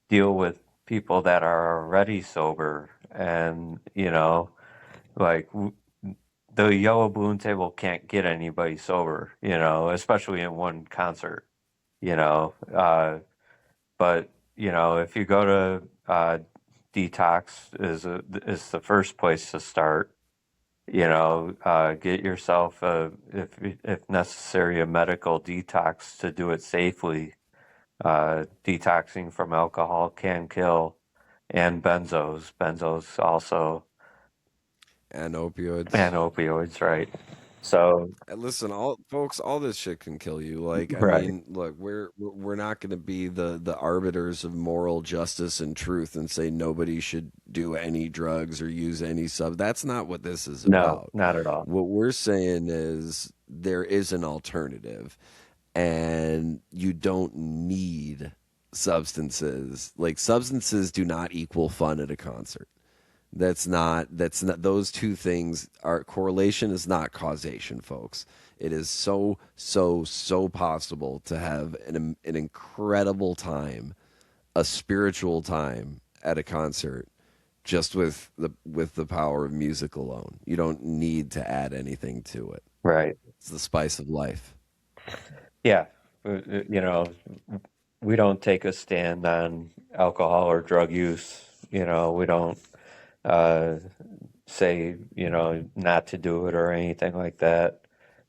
[SPEAKER 2] deal with people that are already sober. And, like the yellow balloon table can't get anybody sober, especially in one concert, you know. But if you go to detox is the first place to start. Get yourself if necessary a medical detox to do it safely. Detoxing from alcohol can kill, and benzos also,
[SPEAKER 1] And opioids.
[SPEAKER 2] and opioids, right? So,
[SPEAKER 1] Listen, all folks, all this shit can kill you. Like, I
[SPEAKER 2] right.
[SPEAKER 1] mean, look, we're not going to be the arbiters of moral justice and truth and say nobody should do any drugs or use any sub. That's not what this is
[SPEAKER 2] No,
[SPEAKER 1] about.
[SPEAKER 2] not at all.
[SPEAKER 1] What we're saying is there is an alternative, and you don't need substances. Like, substances do not equal fun at a concert. That's not those two things are correlation is not causation, folks. It is so possible to have an incredible time, a spiritual time at a concert just with the power of music alone. You don't need to add anything to it.
[SPEAKER 2] Right.
[SPEAKER 1] It's the spice of life.
[SPEAKER 2] Yeah. We don't take a stand on alcohol or drug use. We don't uh, say, not to do it or anything like that.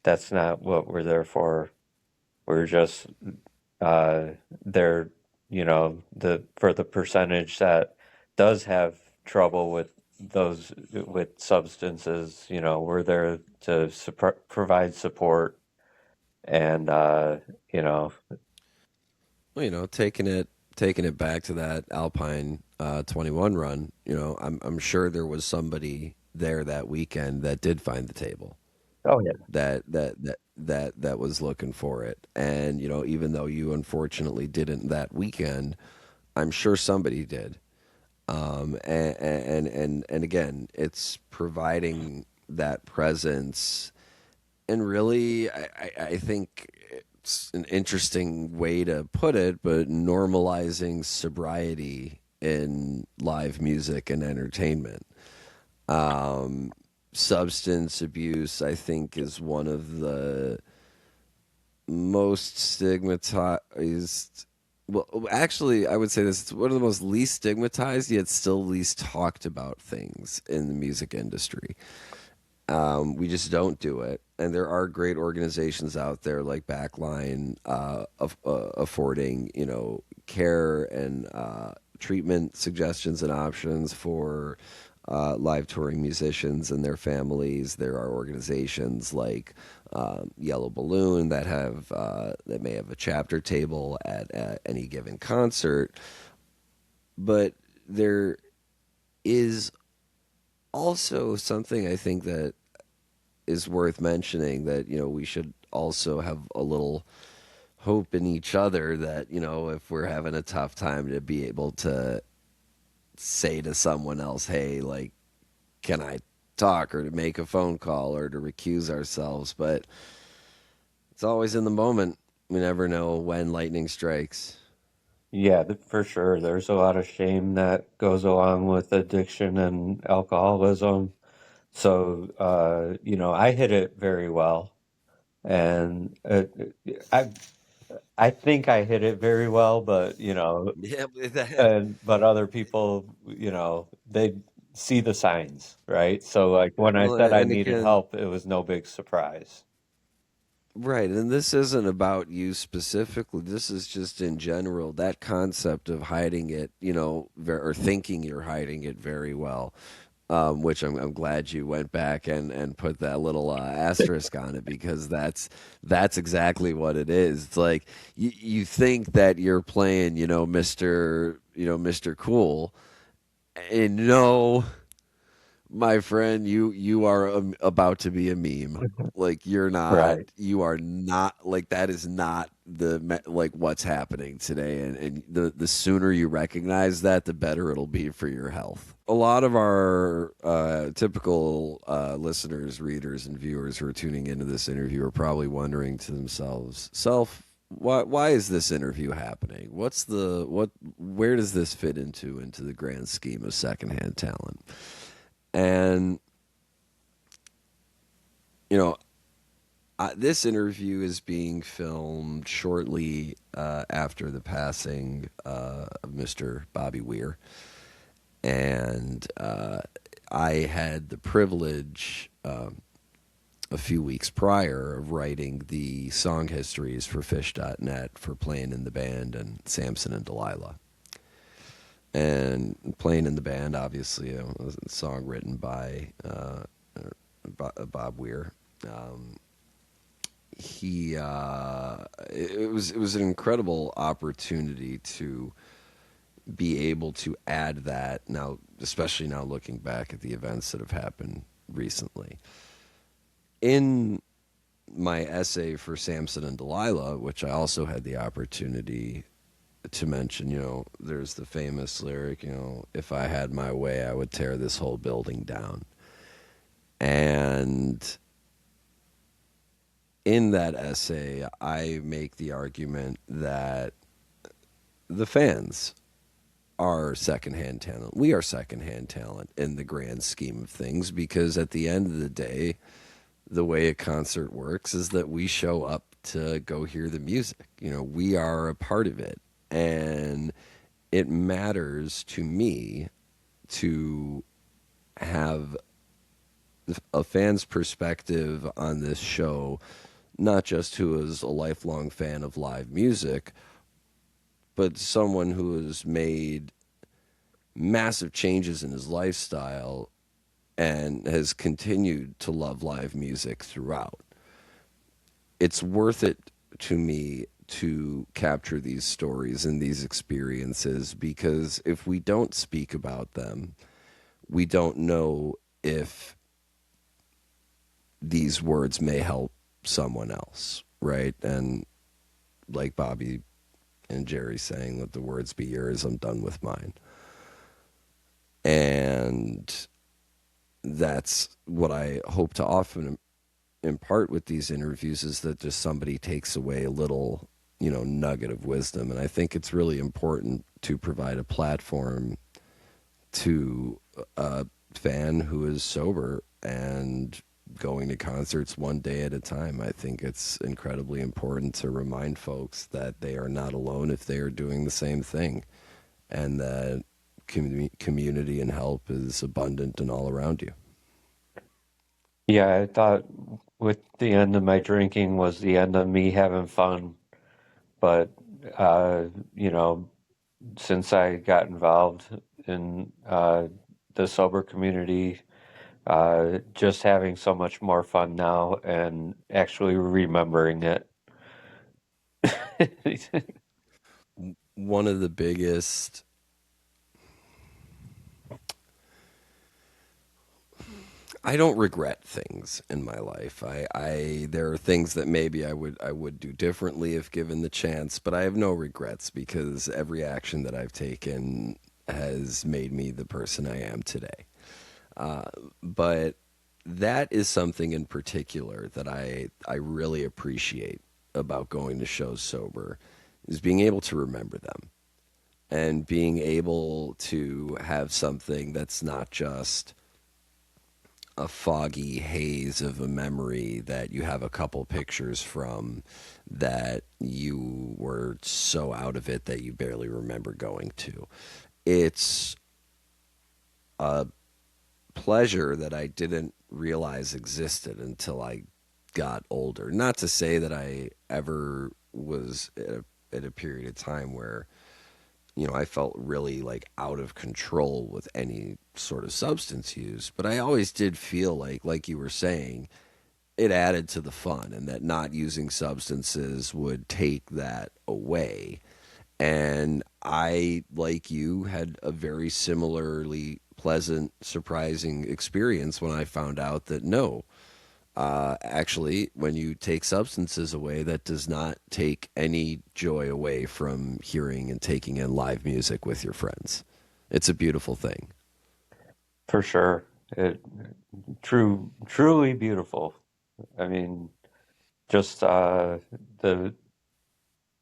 [SPEAKER 2] That's not what we're there for. We're just uh, there, for the percentage that does have trouble with those with substances. We're there to provide support And you know,
[SPEAKER 1] Well, taking it back to that Alpine 21 run, I'm sure there was somebody there that weekend that did find the table
[SPEAKER 2] oh yeah,
[SPEAKER 1] that was looking for it. And even though you unfortunately didn't that weekend, I'm sure somebody did. And again, it's providing that presence. And really, I think it's an interesting way to put it, but normalizing sobriety in live music and entertainment. Um, Substance abuse, I think, is one of the most stigmatized. Well, actually, I would say this: it's one of the most least stigmatized, yet still least talked about things in the music industry. We just don't do it. And there are great organizations out there like Backline, affording care and treatment suggestions and options for live touring musicians and their families. There are organizations like Yellow Balloon that may have a chapter table at any given concert. But there is also something I think that is worth mentioning, that we should also have a little hope in each other, that if we're having a tough time, to be able to say to someone else, hey, like, can I talk, or to make a phone call, or to recuse ourselves. But it's always in the moment. We never know when lightning strikes.
[SPEAKER 2] yeah, for sure. There's a lot of shame that goes along with addiction and alcoholism. So, I hit it very well, and I I think I hit it very well, but
[SPEAKER 1] Yeah, but that,
[SPEAKER 2] but other people, they see the signs, right? So, like when I
[SPEAKER 1] well,
[SPEAKER 2] said I
[SPEAKER 1] and
[SPEAKER 2] needed
[SPEAKER 1] again,
[SPEAKER 2] help, it was no big surprise.
[SPEAKER 1] right, and this isn't about you specifically. This is just in general, that concept of hiding it, or thinking you're hiding it very well, which I'm glad you went back and put that little asterisk on it, because that's exactly what it is. It's like you think that you're playing, Mister Cool, and no, my friend, you are about to be a meme. Like, you're not.
[SPEAKER 2] Right.
[SPEAKER 1] You are not. Like, that is not like what's happening today. And the sooner you recognize that, the better it'll be for your health. A lot of our typical listeners, readers, and viewers who are tuning into this interview are probably wondering to themselves, "Self, why is this interview happening? Where does this fit into the grand scheme of secondhand talent?" And you know, this interview is being filmed shortly after the passing of Mr. Bobby Weir, and I had the privilege a few weeks prior of writing the song histories for Fish.net for Playing in the Band and Samson and Delilah. And Playing in the Band, obviously, was a song written by Bob Weir. Um, it was an incredible opportunity to be able to add that now, especially now looking back at the events that have happened recently. In my essay for Samson and Delilah, which I also had the opportunity to mention, there's the famous lyric, if I had my way, I would tear this whole building down. And in that essay, I make the argument that the fans are secondhand talent. We are secondhand talent in the grand scheme of things, because at the end of the day, the way a concert works is that we show up to go hear the music. We are a part of it. And it matters to me to have a fan's perspective on this show, not just who is a lifelong fan of live music, but someone who has made massive changes in his lifestyle and has continued to love live music throughout. it's worth it to me to capture these stories and these experiences, because if we don't speak about them, we don't know if these words may help someone else, right? And like Bobby and Jerry saying, let the words be yours, I'm done with mine. And that's what I hope to often impart with these interviews, is that just somebody takes away a little, nugget of wisdom. And I think it's really important to provide a platform to a fan who is sober and going to concerts one day at a time. I think it's incredibly important to remind folks that they are not alone if they are doing the same thing, and that community and help is abundant and all around you.
[SPEAKER 2] Yeah, I thought with the end of my drinking was the end of me having fun, but uh, you know, since I got involved in the sober community, just having so much more fun now and actually remembering it.
[SPEAKER 1] One of the biggest, I don't regret things in my life. There are things that maybe I would do differently if given the chance, but I have no regrets because every action that I've taken has made me the person I am today. But that is something in particular that I really appreciate about going to shows sober, is being able to remember them and being able to have something that's not just a foggy haze of a memory that you have a couple pictures from, that you were so out of it that you barely remember going to. It's a pleasure that I didn't realize existed until I got older. Not to say that I ever was at a period of time where, I felt really like out of control with any sort of substance use, but I always did feel like you were saying, it added to the fun, and that not using substances would take that away. And I, like you, had a very similarly pleasant, surprising experience when I found out that no, actually, when you take substances away, that does not take any joy away from hearing and taking in live music with your friends. It's a beautiful thing.
[SPEAKER 2] For sure. It truly beautiful. I mean, just the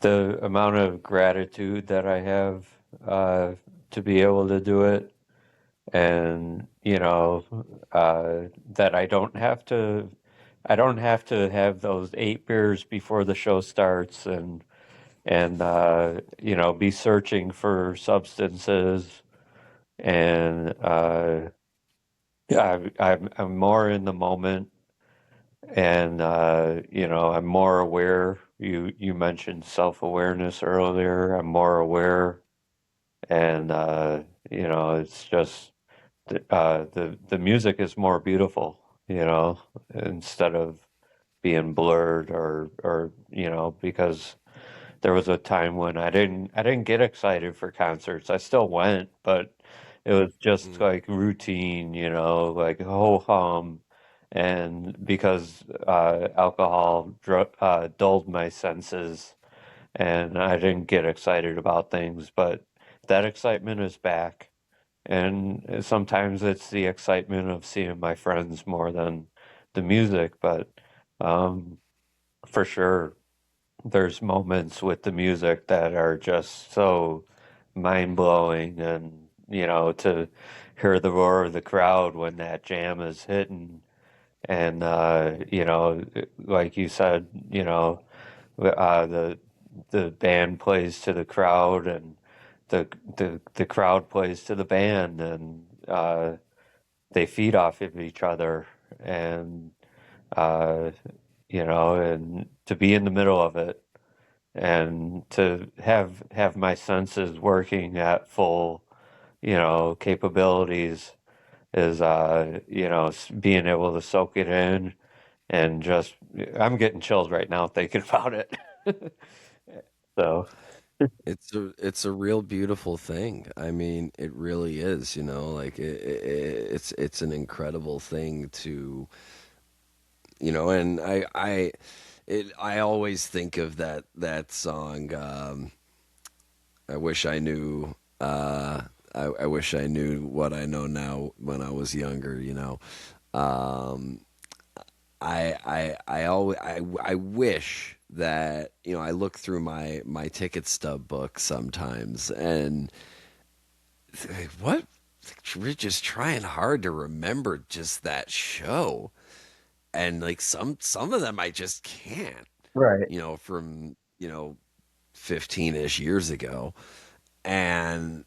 [SPEAKER 2] the amount of gratitude that I have to be able to do it, and that I don't have to have those 8 beers before the show starts, and be searching for substances, and I'm more in the moment, and I'm more aware. You mentioned self-awareness earlier. I'm more aware, and it's just the music is more beautiful, instead of being blurred, or because there was a time when I didn't get excited for concerts. I still went, but it was just
[SPEAKER 1] Mm.
[SPEAKER 2] like routine, like ho hum, and because alcohol dulled my senses, and I didn't get excited about things. But that excitement is back, and sometimes it's the excitement of seeing my friends more than the music. But um, for sure, there's moments with the music that are just so mind blowing, and to hear the roar of the crowd when that jam is hitting, and like you said, the band plays to the crowd, and the crowd plays to the band, and they feed off of each other, and uh, and to be in the middle of it, and to have my senses working at full, capabilities, is being able to soak it in, and just I'm getting chilled right now thinking about it. So,
[SPEAKER 1] It's a real beautiful thing. I mean, it really is, like it's an incredible thing to, and I always think of that song. I wish I knew. I wish I knew what I know now when I was younger. Um, I wish that I look through my ticket stub book sometimes and what we're just trying hard to remember just that show, and like some of them I just can't,
[SPEAKER 2] right.
[SPEAKER 1] from 15ish years ago. And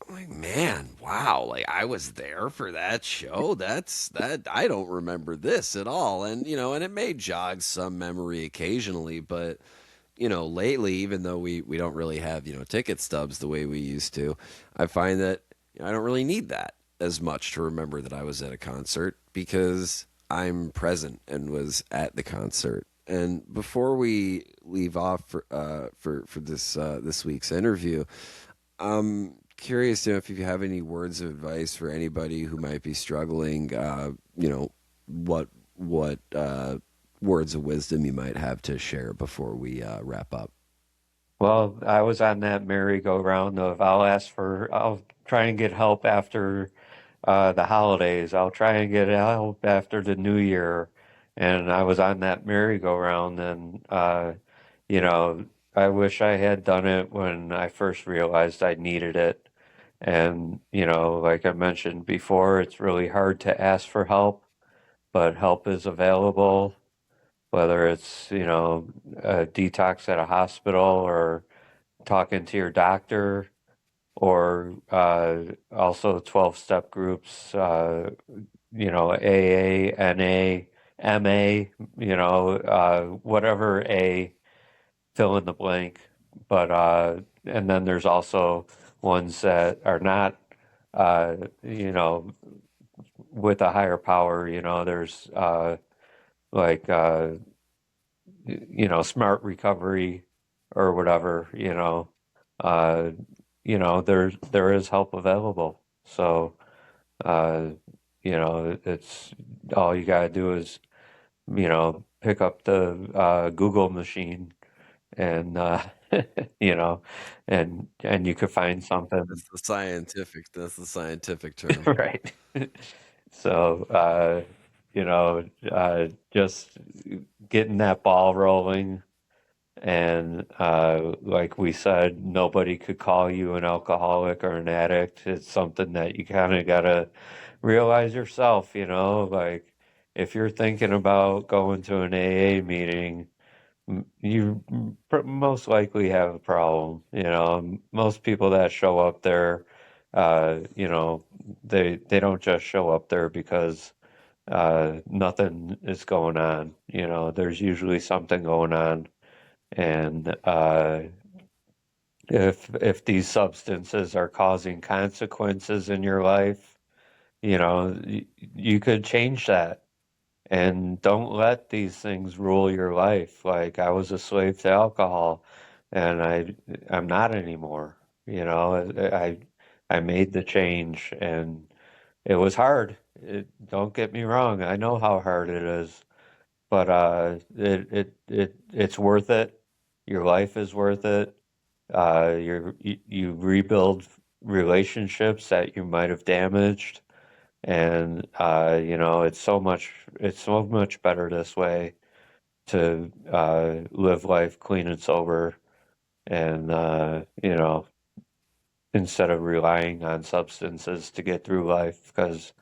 [SPEAKER 1] I'm like, man, wow, like I was there for that show. That I don't remember this at all. And and it may jog some memory occasionally, but lately, even though we don't really have, ticket stubs the way we used to, I find that I don't really need that as much to remember that I was at a concert because I'm present and was at the concert. And before we leave off for this week's interview, I'm curious to know if you have any words of advice for anybody who might be struggling. What words of wisdom you might have to share before we wrap up.
[SPEAKER 2] Well, I was on that merry-go-round of I'll try and get help after the holidays. I'll try and get help after the new year. And I was on that merry-go-round and you know, I wish I had done it when I first realized I needed it. And, like I mentioned before, it's really hard to ask for help, but help is available, whether it's, a detox at a hospital or talking to your doctor or also 12-step groups, AA, NA, MA, whatever A, fill in the blank. But, and then there's also ones that are not, uh, you know, with a higher power, there's like, smart recovery or whatever, uh, there is help available. So, uh, it's all you gotta do is, pick up the Google machine and you know, and you could find something.
[SPEAKER 1] That's the scientific term.
[SPEAKER 2] Right. So, just getting that ball rolling. And like we said, nobody could call you an alcoholic or an addict. It's something that you kind of got to realize yourself, like if you're thinking about going to an AA meeting, you most likely have a problem. Most people that show up there, they don't just show up there because nothing is going on. There's usually something going on, and if these substances are causing consequences in your life, you could change that. And don't let these things rule your life. Like I was a slave to alcohol, and I'm not anymore. I made the change, and it was hard. Don't get me wrong. I know how hard it is, but it's worth it. Your life is worth it. You rebuild relationships that you might have damaged, and it's so much better this way to live life clean and sober, and instead of relying on substances to get through life. Because,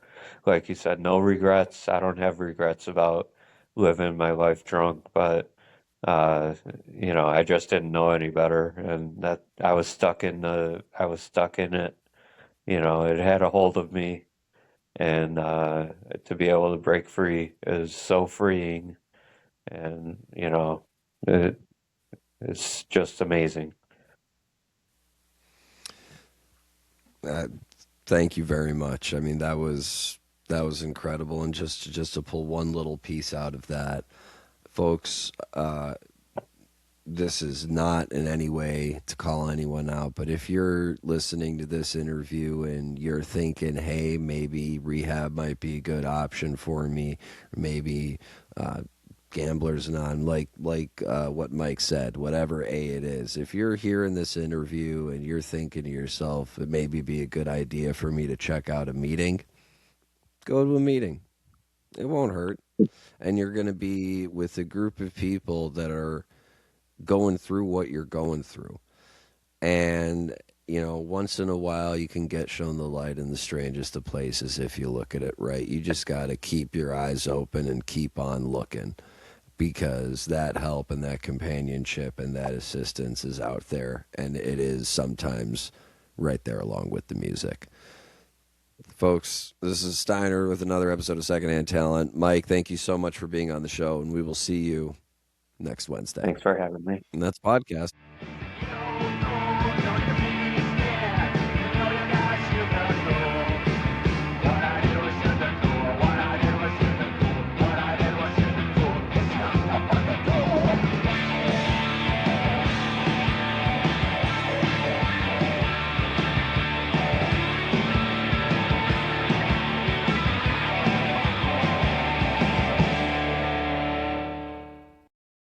[SPEAKER 2] like you said, no regrets. I don't have regrets about living my life drunk, but uh, I just didn't know any better, and that I was stuck in it. It had a hold of me, and to be able to break free is so freeing, and it, it's just amazing.
[SPEAKER 1] Uh, Thank you very much. I mean, that was That was incredible. And just to pull one little piece out of that, folks, this is not in any way to call anyone out, but if you're listening to this interview and you're thinking, hey, maybe rehab might be a good option for me, maybe gamblers non, what Mike said, whatever it is, if you're hearing this interview and you're thinking to yourself, it maybe be a good idea for me to check out a meeting, go to a meeting. It won't hurt. And you're going to be with a group of people that are going through what you're going through. And, once in a while you can get shown the light in the strangest of places if you look at it right. You just got to keep your eyes open and keep on looking, because that help and that companionship and that assistance is out there. And it is sometimes right there along with the music. Folks, this is Steiner with another episode of Secondhand Talent. Mike, thank you so much for being on the show, and we will see you next Wednesday.
[SPEAKER 2] Thanks for having me.
[SPEAKER 1] And that's podcast.